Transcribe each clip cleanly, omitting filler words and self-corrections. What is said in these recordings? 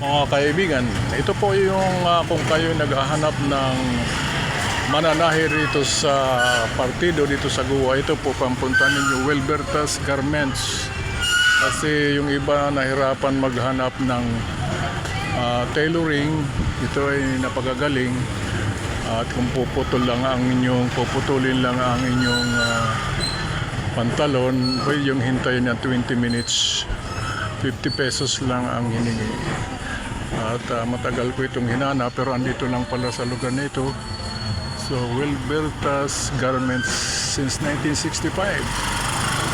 Mga kaibigan, ito po yung kung kayo naghahanap ng mananahi rito sa partido dito sa Guwa, ito po pampunta ninyo, Wilbertas Garments. Kasi yung iba nahirapan maghanap ng tailoring, ito ay napagagaling. At kung puputulin lang ang inyong pantalon, pwede yung hintayin na 20 minutes. 50 pesos lang ang hiningi. At matagal ko itong hinana pero andito lang pala sa lugar na ito. So Wilbertas Garments since 1965.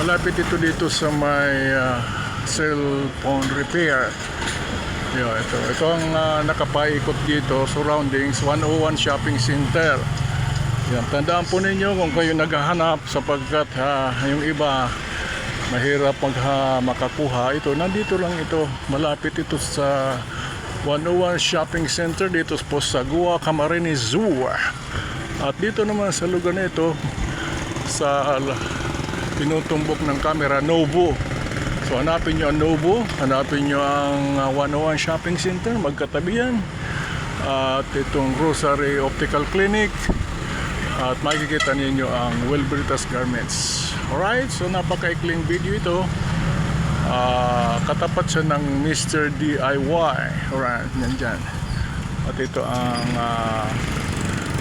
Malapit ito dito sa may cellphone repair. Ito ang nakapaikot dito, surroundings 101 Shopping Center. Yan, tandaan po ninyo kung kayo naghahanap sapagkat yung iba mahirap makakuha ito. Nandito lang ito, malapit ito sa 101 Shopping Center dito po sa Guwa, Camarines Zoo. At dito naman sa lugar na ito, sa tinutumbok ng camera, Novo. So hanapin nyo ang Novo, hanapin nyo ang 101 Shopping Center, magkatabi yan. At itong Rosary Optical Clinic. At makikita ninyo ang Wilbertas Garments. Alright, so napakaikling video ito. Katapat siya ng Mr. DIY. Alright, nandyan. At ito ang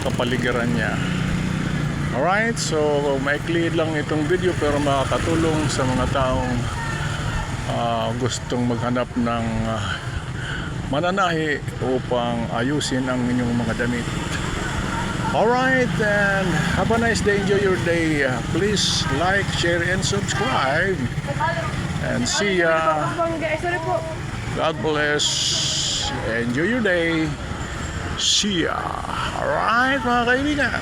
kapaligiran niya. Alright, so maikli lang itong video pero makakatulong sa mga taong gustong maghanap ng mananahi upang ayusin ang inyong mga damit. Alright, and have a nice day. Enjoy your day. Please like, share, and subscribe. And see ya. God bless. Enjoy your day. See ya. Alright, mga kaibigan.